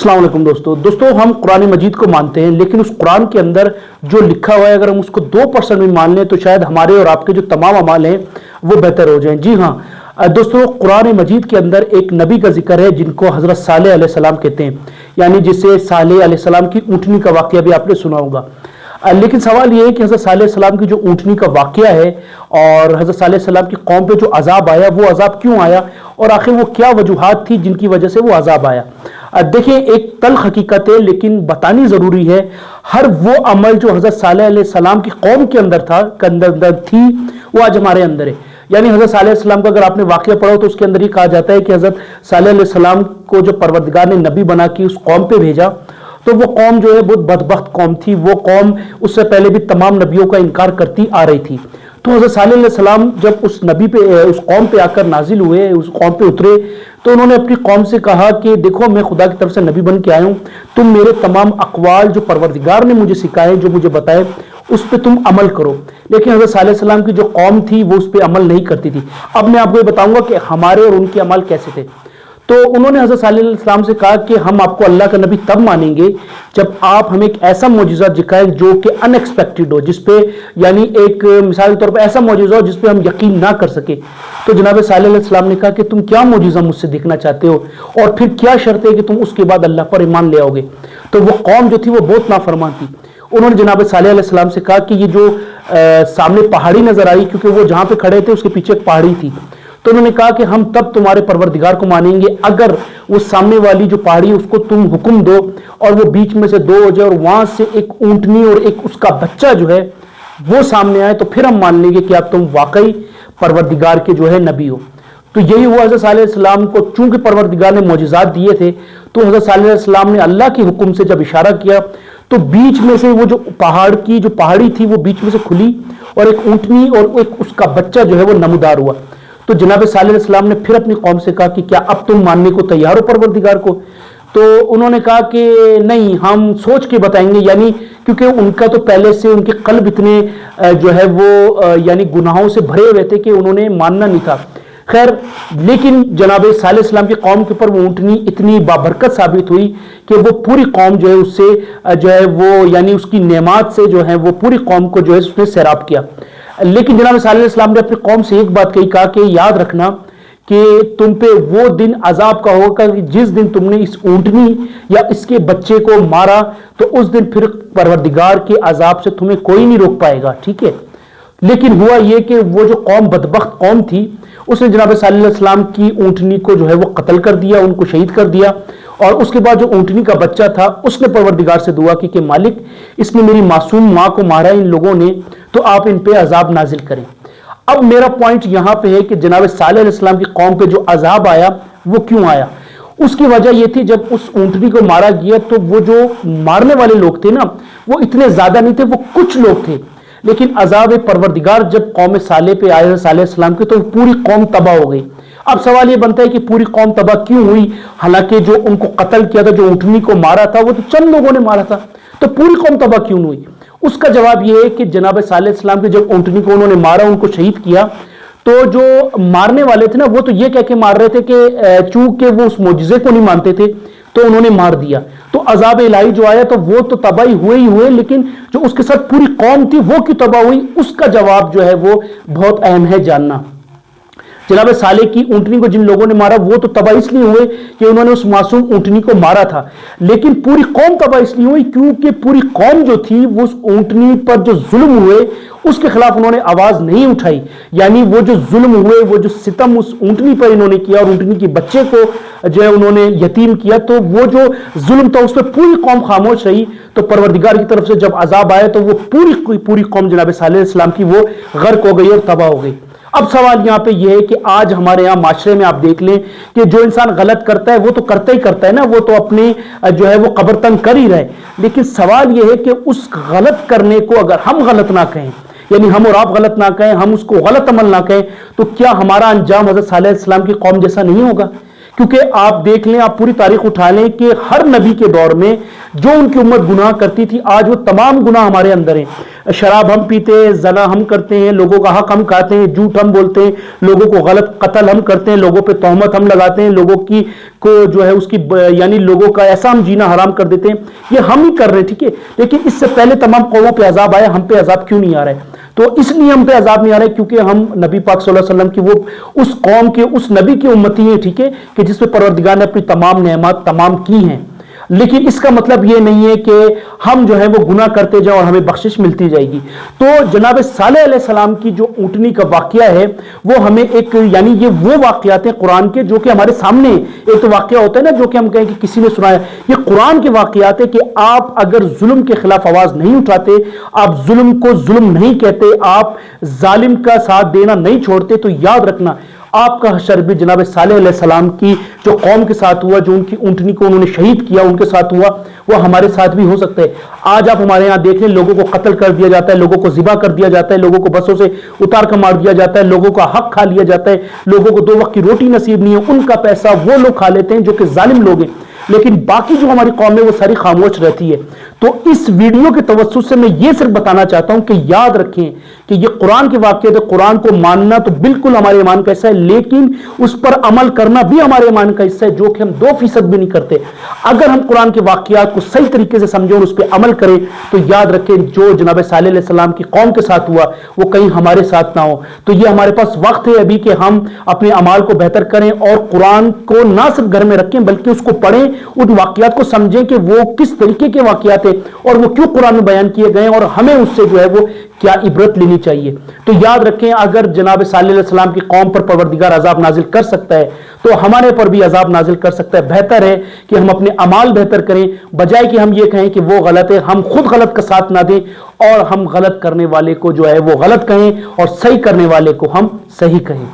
अस्सलाम वालेकुम दोस्तों हम कुरान मजीद को मानते हैं, लेकिन उस कुरान के अंदर जो लिखा हुआ है अगर हम उसको 2% भी मान लें तो शायद हमारे और आपके जो तमाम अमाल हैं वो बेहतर हो जाएं। जी हाँ दोस्तों, कुरान मजीद के अंदर एक नबी का जिक्र है जिनको हजरत सालेह अलैहिस्सलाम कहते हैं, यानी जिसे सालेह अलैहिस्सलाम की ऊँटनी का वाक़या भी आपने सुना होगा। लेकिन सवाल यह है कि हज़रत सालेह अलैहिस्सलाम की जो ऊँटनी का वाक़या है और हज़रत सालेह अलैहिस्सलाम की कौम पे जो अजाब आया वो अजाब क्यों आया और आखिर वो क्या वजूहात थी जिनकी वजह से वो अजाब आया। देखिए, एक तल्ख हकीकत है लेकिन बतानी ज़रूरी है। हर वो अमल जो हज़रत सालेह अलैहिस्सलाम की कौम के अंदर थी वो आज हमारे अंदर है। यानी हज़रत सालेह अलैहिस्सलाम का अगर आपने वाक़या पढ़ा तो उसके अंदर ही कहा जाता है कि हज़रत सालेह अलैहिस्सलाम को जो परवरदिगार ने नबी बना के उस कौम पे भेजा तो वो कौम जो है बहुत बदबख्त कौम थी। वो कौम उससे पहले भी तमाम नबियों का इनकार करती आ रही थी। तो हज़रत सालेह अलैहिस्सलाम जब उस नबी पे उस कौम पे आकर नाजिल हुए, उस कौम पे उतरे, तो उन्होंने अपनी कौम से कहा कि देखो, मैं खुदा की तरफ से नबी बन के आया हूँ, तुम मेरे तमाम अक़वाल जो परवरदिगार ने मुझे सिखाए, जो मुझे बताए, उस पर तुम अमल करो। लेकिन हज़रत सालेह अलैहिस्सलाम की जो कौम थी वो उस पर अमल नहीं करती थी। अब मैं आपको ये बताऊंगा कि हमारे और उनके अमल कैसे थे। तो उन्होंने हज़रत सालेह अलैहिस्सलाम से कहा कि हम आपको अल्लाह का नबी तब मानेंगे जब आप हमें एक ऐसा मौजूज़ा दिखाएं जो कि अनएक्सपेक्टेड हो, जिसपे यानी एक मिसाल के तौर पर ऐसा मौजूज़ा हो जिसपे हम यकीन ना कर सके। तो जनाब सालेह अलैहिस्सलाम ने कहा कि तुम क्या मौजूज़ा मुझसे देखना चाहते हो और फिर क्या शर्त है कि तुम उसके बाद अल्लाह पर ईमान ले आओगे। तो वो कौम जो थी वो बहुत नाफरमान थी। उन्होंने जनाब सालेह अलैहिस्सलाम से कहा कि ये जो सामने पहाड़ी नजर आई, क्योंकि वो जहां पे खड़े थे उसके पीछे एक पहाड़ी थी, तो उन्होंने कहा कि हम तब तुम्हारे परवरदिगार को मानेंगे अगर वो सामने वाली जो पहाड़ी उसको तुम हुक्म दो और वो बीच में से दो हो जाए और वहां से एक ऊंटनी और एक उसका बच्चा जो है वो सामने आए, तो फिर हम मान लेंगे कि अब तुम वाकई परवरदिगार के जो है नबी हो। तो यही हुआ। हज़रत सालेह अलैहिस्सलाम को चूंकि परवरदिगार ने मौजज़ात दिए थे, तो हज़रत सालेह अलैहिस्सलाम ने अल्लाह के हुक्म से जब इशारा किया तो बीच में से वो जो पहाड़ की जो पहाड़ी थी वो बीच में से खुली और एक ऊंटनी और एक उसका बच्चा जो है वो नमूदार हुआ। तो जनाब सालेह अलैहिस्सलाम ने फिर अपनी कौम से कहा कि क्या अब तुम मानने को तैयार हो परवरदिगार को। तो उन्होंने कहा कि नहीं, हम सोच के बताएंगे, यानी क्योंकि उनका तो पहले से उनके कल्ब इतने जो है वो यानी गुनाहों से भरे हुए थे कि उन्होंने मानना नहीं था। खैर, लेकिन जनाब सालेह अलैहिस्सलाम की कौम के ऊपर वो ऊँटनी इतनी बाबरकत साबित हुई कि वो पूरी कौम जो है उससे जो है वो यानी उसकी नेमात से जो है वो पूरी कौम को जो है उसने सैराब किया। लेकिन जनाब सालेह अलैहिस्सलाम ने अपनी कौम से एक बात कही, कहा कि याद रखना कि तुम पे वो दिन अजाब का होगा कि जिस दिन तुमने इस ऊँटनी या इसके बच्चे को मारा तो उस दिन फिर परवरदिगार के अजाब से तुम्हें कोई नहीं रोक पाएगा। ठीक है। लेकिन हुआ यह कि वो जो कौम बदबख्त कौम थी उसने जनाब सालेह अलैहिस्सलाम की ऊँटनी को जो है वो कत्ल कर दिया, उनको शहीद कर दिया। और उसके बाद जो ऊँटनी का बच्चा था उसने परवरदिगार से दुआ की कि मालिक, इसने मेरी मासूम माँ को मारा इन लोगों ने, तो आप इन पे अजाब नाजिल करें। अब मेरा पॉइंट यहां पे है कि जनाब सालेह अलैहिस्सलाम की कौम पे जो अजाब आया वो क्यों आया। उसकी वजह यह थी, जब उस ऊँटनी को मारा गया तो वो जो मारने वाले लोग थे ना वो इतने ज्यादा नहीं थे, वो कुछ लोग थे। लेकिन अजाब परवरदिगार जब कौम सालेह पे आया सालेह अलैहिस्सलाम के, तो पूरी कौम तबाह हो गई। अब सवाल ये बनता है कि पूरी कौम तबाह क्यों हुई, हालांकि जो उनको कत्ल किया था, जो ऊँटनी को मारा था, वो तो चंद लोगों ने मारा था, तो पूरी कौम तबाह क्यों हुई। उसका जवाब यह है कि जनाब सालेह अलैहिस्सलाम के जब ऊँटनी को उन्होंने मारा, उनको शहीद किया, तो जो मारने वाले थे ना वो तो ये कह के मार रहे थे कि चूंकि वो उस मोजिज़े को नहीं मानते थे तो उन्होंने मार दिया। तो अजाब इलाही जो आया तो वो तो तबाही हुए ही हुए, लेकिन जो उसके साथ पूरी कौम थी वो क्यों तबाह हुई, उसका जवाब जो है वो बहुत अहम है जानना। जनाब सालेह की ऊँटनी को जिन लोगों ने मारा वो तो तबाह इसलिए हुए कि उन्होंने उस मासूम ऊँटनी को मारा था, लेकिन पूरी कौम तबाह इसलिए हुई क्योंकि पूरी कौम जो थी वो उस ऊँटनी पर जो जुल्म हुए उसके खिलाफ उन्होंने आवाज नहीं उठाई। यानी वो जो जुल्म हुए, वो जो सितम उस ऊँटनी पर इन्होंने किया और ऊँटनी के बच्चे को जो है उन्होंने यतीम किया, तो वो जो जुल्म था उस पर पूरी कौम खामोश रही। तो परवरदिगार की तरफ से जब अजाब आया तो वो पूरी कौम जनाब सालेह अलैहिस्सलाम की वो गर्क हो गई और तबाह हो गई। अब सवाल यहां पे यह है कि आज हमारे यहां माशरे में आप देख लें कि जो इंसान गलत करता है वो तो करता ही करता है ना, वो तो अपनी जो है वो कब्र तंग कर ही रहे। लेकिन सवाल यह है कि उस गलत करने को अगर हम गलत ना कहें, यानी हम और आप गलत ना कहें, हम उसको गलत अमल ना कहें, तो क्या हमारा अंजाम हज़रत सालेह अलैहिस्सलाम की कौम जैसा नहीं होगा। क्योंकि आप देख लें, आप पूरी तारीख उठा लें कि हर नबी के दौर में जो उनकी उम्मत गुनाह करती थी आज वो तमाम गुनाह हमारे अंदर हैं। शराब हम पीते हैं, जना हम करते हैं, लोगों का हक हम खाते हैं, झूठ हम बोलते हैं, लोगों को गलत कत्ल हम करते हैं, लोगों पे तोहमत हम लगाते हैं, लोगों की को जो है उसकी यानी लोगों का ऐसा हम जीना हराम कर देते हैं, ये हम ही कर रहे हैं, ठीक है। लेकिन इससे पहले तमाम कौमों पे अजाब आया, हम पे अजाब क्यों नहीं आ रहा है? तो इसलिए हम पे अजाब नहीं आ रहा है क्योंकि हम नबी पाक सल्लल्लाहु अलैहि वसल्लम की वो उस कौम के उस नबी की उम्मती हैं, ठीक है, कि जिसपे परवरदिगार ने अपनी तमाम नेमत तमाम की हैं। लेकिन इसका मतलब ये नहीं है कि हम जो है वो गुनाह करते जाएं और हमें बख्शिश मिलती जाएगी। तो जनाब सालेह अलैहिस्सलाम की जो ऊंटनी का वाकया है वो हमें एक यानी ये वो वाकयात हैं कुरान के जो कि हमारे सामने, एक तो वाकया होता है ना जो कि हम कहें कि किसी ने सुनाया, ये कुरान के वाकयात है कि आप अगर जुल्म के खिलाफ आवाज नहीं उठाते, आप जुल्म को जुल्म नहीं कहते, आप जालिम का साथ देना नहीं छोड़ते, तो याद रखना आपका हशर भी जनाब सालेह अलैहिस्सलाम की जो कौम के साथ हुआ, जो उनकी ऊंटनी को उन्होंने शहीद किया उनके साथ हुआ, वो हमारे साथ भी हो सकता है। आज आप हमारे यहां देख लें, लोगों को कत्ल कर दिया जाता है, लोगों को ज़िबा कर दिया जाता है, लोगों को बसों से उतार कर मार दिया जाता है, लोगों का हक खा लिया जाता है, लोगों को 2 वक्त की रोटी नसीब नहीं है, उनका पैसा वो लोग खा लेते हैं जो कि जालिम लोग हैं। लेकिन बाकी जो हमारी कौम है वो सारी खामोश रहती है। तो इस वीडियो के तवज्जुह से मैं ये सिर्फ बताना चाहता हूं कि याद रखें कि ये कुरान के वाक़े थे, कुरान को मानना तो बिल्कुल हमारे ईमान का हिस्सा है, लेकिन उस पर अमल करना भी हमारे ईमान का हिस्सा है, जो कि हम 2% भी नहीं करते। अगर हम कुरान के वाक़यात को सही तरीके से समझें और उस पर अमल करें तो याद रखें जो जनाब सालेह अलैहिस्सलाम की कौम के साथ हुआ वो कहीं हमारे साथ ना हो। तो ये हमारे पास वक्त है अभी कि हम अपने अमाल को बेहतर करें और कुरान को ना सिर्फ घर में रखें बल्कि उसको पढ़ें, उन वाक़यात को समझें कि वो किस तरीके के वाक़यात है और वो क्यों कुरान में बयान किए गए और हमें उससे जो है वो क्या इबरत लेनी चाहिए। तो याद रखें अगर जनाब सालेह अलैहिस्सलाम की कौम पर परवरदिगार अजाब नाजिल कर सकता है तो हमारे पर भी अजाब नाजिल कर सकता है। बेहतर है कि हम अपने अमाल बेहतर करें, बजाय कि हम ये कहें कि वो गलत है, हम खुद गलत का साथ ना दें और हम गलत करने वाले को जो है वो गलत कहें और सही करने वाले को हम सही कहें।